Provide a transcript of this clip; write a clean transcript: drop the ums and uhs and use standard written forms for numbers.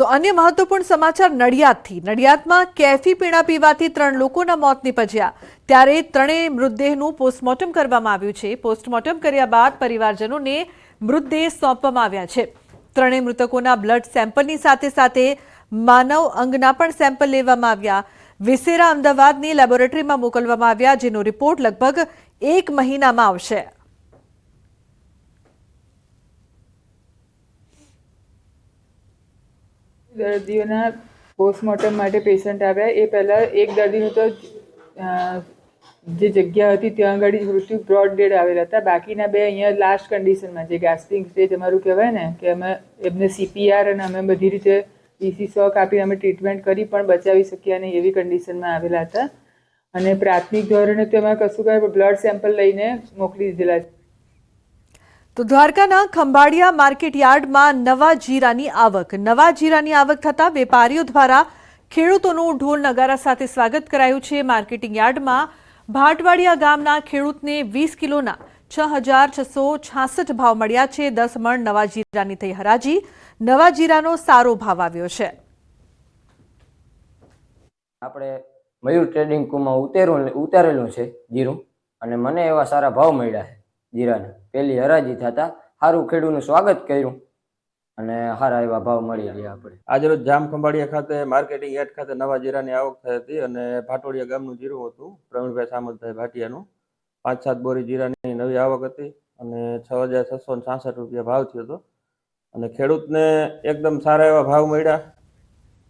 તો અન્ય મહત્વપૂર્ણ સમાચાર નડિયાદથી. નડિયાદમાં કેફી પીણા પીવાથી 3 લોકોના મોત નીપજ્યા. ત્યારે ત્રણેય મૃતદેહનું પોસ્ટમોર્ટમ કરવામાં આવ્યું છે. પોસ્ટમોર્ટમ કર્યા બાદ પરિવારજનોને મૃતદેહ સોંપવામાં આવ્યા છે. ત્રણેય મૃતકોના બ્લડ સેમ્પલની સાથે સાથે માનવ અંગના પણ સેમ્પલ લેવામાં આવ્યા. વિસેરા અમદાવાદની લેબોરેટરીમાં મોકલવામાં આવ્યા, જેનો રિપોર્ટ લગભગ 1 મહિનામાં આવશે. દર્દીઓના પોસ્ટમોર્ટમ માટે પેશન્ટ આવ્યા એ પહેલાં એક દર્દીનું તો જે જગ્યા હતી ત્યાં આગળ મૃત્યુ બ્રોડ ડેડ આવેલા હતા. બાકીના 2 અહીંયા લાસ્ટ કન્ડિશનમાં, જે ગાસ્પિંગ સ્ટેજ અમારું કહેવાય ને, કે અમે એમને CPR અને અમે બધી રીતે EC શોક આપીને અમે ટ્રીટમેન્ટ કરી પણ બચાવી શક્યા નહીં એવી કન્ડિશનમાં આવેલા હતા. અને પ્રાથમિક ધોરણે તો એમાં કશું કાંઈ બ્લડ સેમ્પલ લઈને મોકલી દીધેલા છે. તો દ્વારકાના ખંભાળિયા માર્કેટ યાર્ડમાં નવા જીરાની આવક થતા વેપારીઓ દ્વારા ખેડૂતોનું ઢોલ નગારા સાથે સ્વાગત કરાયું છે. માર્કેટિંગ યાર્ડમાં ભાટવાડિયા ગામના ખેડૂતને 20 કિલોના 6,666 ભાવ મળ્યા છે. 10 મણ નવા જીરાની થઈ હરાજી. નવા જીરાનો સારો ભાવ આવ્યો છે. આપણે મયુર ટ્રેડિંગ કુમાં ઉતારેલું છે જીરું, અને મને એવા સારા ભાવ મળ્યા છે જીરાના. પહેલી હરાજી થતા સારું ખેડૂતનું સ્વાગત કર્યું અને સારા એવા ભાવ મળી રહ્યા. આપણે આજરોજ જામ ખંભાળિયા ખાતે માર્કેટિંગ યાર્ડ ખાતે નવા જીરાની આવક થઈ હતી અને ભાટોડિયા ગામનું જીરું હતું, પ્રવીણભાઈ સામંતભાઈ ભાટિયાનું. 5-7 બોરી જીરાની નવી આવક હતી અને 6,666 રૂપિયા ભાવ થયો હતો. અને ખેડૂતને એકદમ સારા એવા ભાવ મળ્યા